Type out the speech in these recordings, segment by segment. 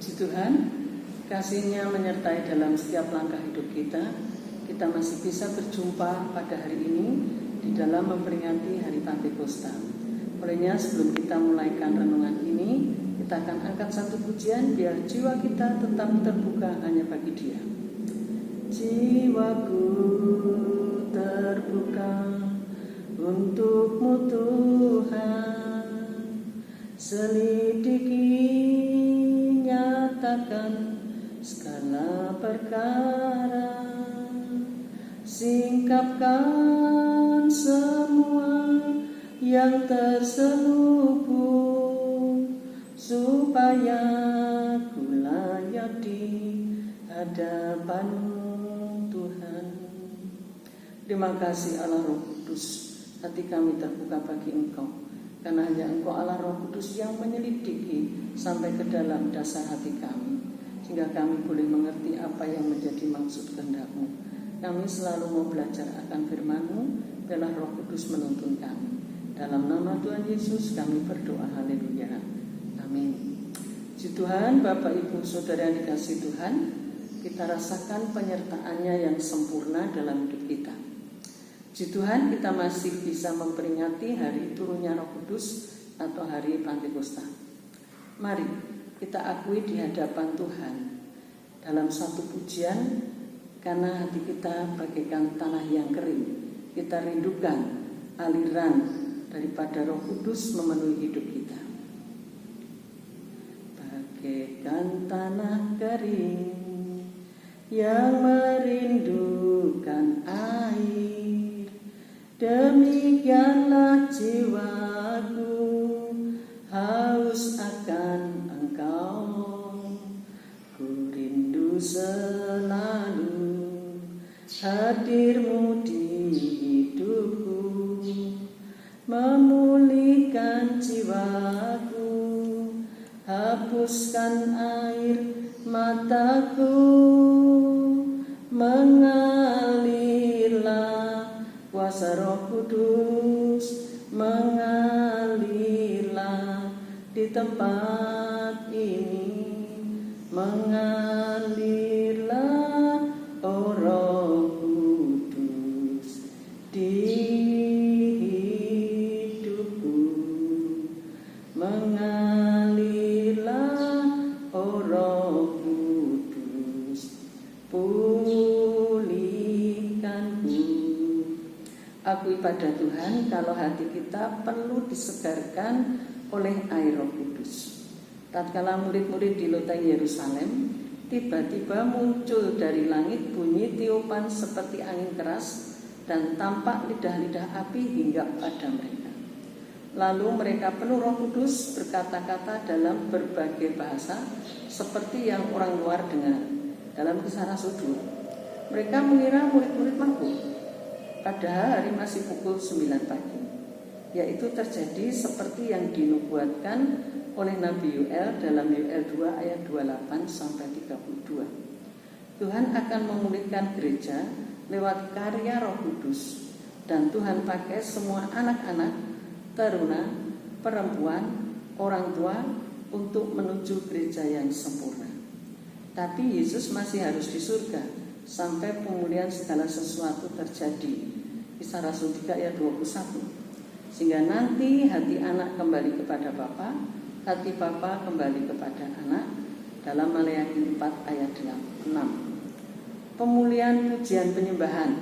Puji Tuhan, kasih-Nya menyertai dalam setiap langkah hidup kita. Kita masih bisa berjumpa pada hari ini di dalam memperingati Hari Pantekosta. Olehnya sebelum kita mulaikan renungan ini, kita akan angkat satu pujian biar jiwa kita tetap terbuka hanya bagi Dia. Jiwaku terbuka untuk-Mu Tuhan, selidiki, nyatakan segala perkara, singkapkan semua yang terselubung, supaya ku layak di hadapan-Mu Tuhan. Terima kasih Allah Roh Kudus, hati kami terbuka bagi Engkau, karena hanya Engkau Allah Roh Kudus yang menyelidiki sampai ke dalam dasar hati kami, sehingga kami boleh mengerti apa yang menjadi maksud kehendak-Mu. Kami selalu mau belajar akan firman-Mu, biarlah Roh Kudus menuntun kami. Dalam nama Tuhan Yesus kami berdoa, haleluya, amin. Puji Tuhan, Bapak Ibu Saudara yang dikasihi Tuhan, kita rasakan penyertaan-Nya yang sempurna dalam hidup kita. Puji Tuhan, kita masih bisa memperingati hari turunnya Roh Kudus atau hari Pantekosta. Mari kita akui di hadapan Tuhan dalam satu pujian, karena hati kita bagaikan tanah yang kering. Kita rindukan aliran daripada Roh Kudus memenuhi hidup kita. Bagaikan tanah kering yang merindukan air, demikianlah jiwaku haus akan Engkau. Ku rindu selalu hadir-Mu di hidupku, memulihkan jiwaku, hapuskan air mataku, mengalirlah kuasa Roh Kudus, mengalirlah di tempat ini, mengalirlah oh Roh Kudus di hidupku, mengalirlah oh Roh Kudus, pulihkanku. Akui pada Tuhan kalau hati kita perlu disegarkan oleh air Roh Kudus. Tatkala murid-murid di loteng Yerusalem, tiba-tiba muncul dari langit bunyi tiupan seperti angin keras dan tampak lidah-lidah api hinggap pada mereka. Lalu mereka penuh Roh Kudus, berkata-kata dalam berbagai bahasa seperti yang orang luar dengar. Dalam Kisah Rasul 2, mereka mengira murid-murid mabuk, padahal hari masih pukul 9 pagi. Yaitu terjadi seperti yang dinubuatkan oleh Nabi Yoel dalam Yoel 2 ayat 28 sampai 32. Tuhan akan memulihkan gereja lewat karya Roh Kudus, dan Tuhan pakai semua anak-anak, teruna, perempuan, orang tua untuk menuju gereja yang sempurna. Tapi Yesus masih harus di surga sampai pemulihan segala sesuatu terjadi. Kisah Rasul 3 ayat 21. Sehingga nanti hati anak kembali kepada Bapa, hati Bapa kembali kepada anak, dalam Maleakhi 4 ayat 6. Pemulihan pujian penyembahan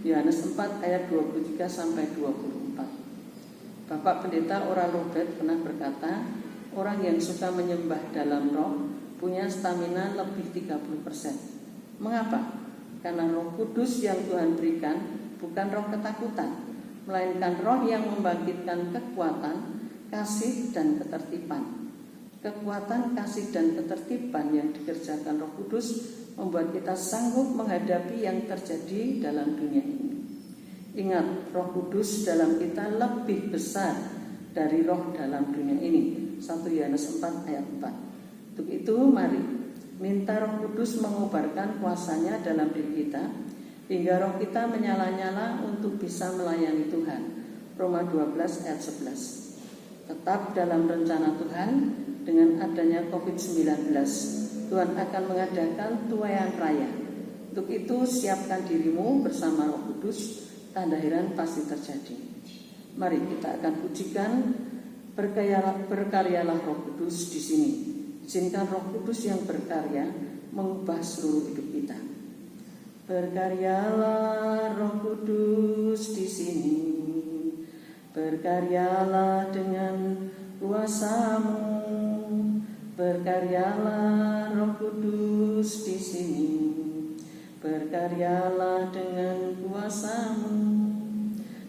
Yohanes 4 ayat 23 sampai 24. Bapak Pendeta Oral Robert pernah berkata, orang yang suka menyembah dalam roh punya stamina lebih 30%. Mengapa? Karena Roh Kudus yang Tuhan berikan bukan roh ketakutan, melainkan roh yang membangkitkan kekuatan, kasih, dan ketertiban. Kekuatan, kasih, dan ketertiban yang dikerjakan Roh Kudus membuat kita sanggup menghadapi yang terjadi dalam dunia ini. Ingat, Roh Kudus dalam kita lebih besar dari roh dalam dunia ini. 1 Yohanes 4 ayat 4. Untuk itu mari minta Roh Kudus mengobarkan kuasanya dalam diri kita, hingga roh kita menyala-nyala untuk bisa melayani Tuhan. Roma 12 ayat 11. Tetap dalam rencana Tuhan, dengan adanya COVID-19. Tuhan akan mengadakan tuaian raya. Untuk itu siapkan dirimu bersama Roh Kudus, tanda heran pasti terjadi. Mari kita akan pujikan, berkaryalah Roh Kudus di sini. Izinkan Roh Kudus yang berkarya mengubah seluruh hidup kita. Berkaryalah Roh Kudus di sini. Berkaryalah dengan kuasa-Mu. Berkaryalah Roh Kudus di sini. Berkaryalah dengan kuasa-Mu.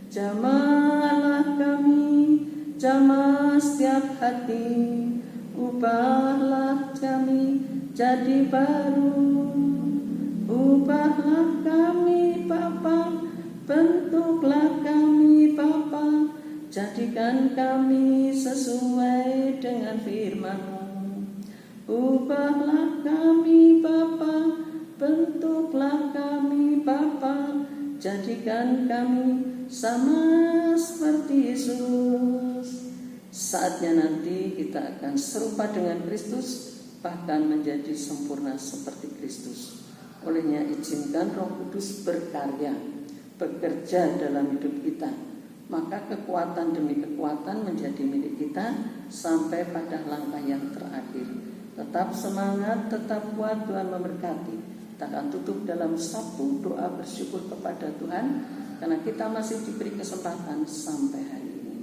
Jamahlah kami, jamah setiap hati. Ubahlah kami jadi baru. Ubahlah kami Bapa, bentuklah kami Bapa, jadikan kami sesuai dengan firman-Mu. Ubahlah kami Bapa, bentuklah kami Bapa, jadikan kami sama seperti Yesus. Saatnya nanti kita akan serupa dengan Kristus, bahkan menjadi sempurna seperti Kristus. Olehnya izinkan Roh Kudus berkarya, bekerja dalam hidup kita. Maka kekuatan demi kekuatan menjadi milik kita sampai pada langkah yang terakhir. Tetap semangat, tetap kuat, Tuhan memberkati. Kita akan tutup dalam satu doa bersyukur kepada Tuhan karena kita masih diberi kesempatan sampai hari ini.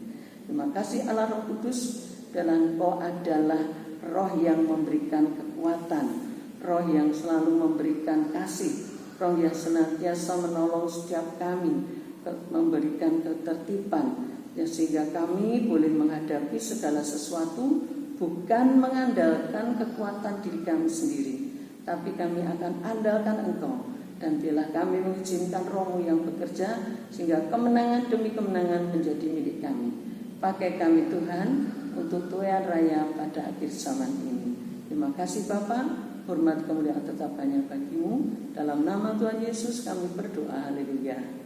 Terima kasih Allah Roh Kudus, dan Engkau adalah Roh yang memberikan kekuatan, Roh yang selalu memberikan kasih, Roh yang senantiasa menolong setiap kami, memberikan ketertiban, ya, sehingga kami boleh menghadapi segala sesuatu bukan mengandalkan kekuatan diri kami sendiri, tapi kami akan andalkan Engkau. Dan biarlah kami mengizinkan Roh-Mu yang bekerja sehingga kemenangan demi kemenangan menjadi milik kami. Pakai kami Tuhan untuk tuaian raya pada akhir zaman ini. Terima kasih Bapa, hormat kemuliaan tetap hanya bagi-Mu. Dalam nama Tuhan Yesus kami berdoa, haleluya.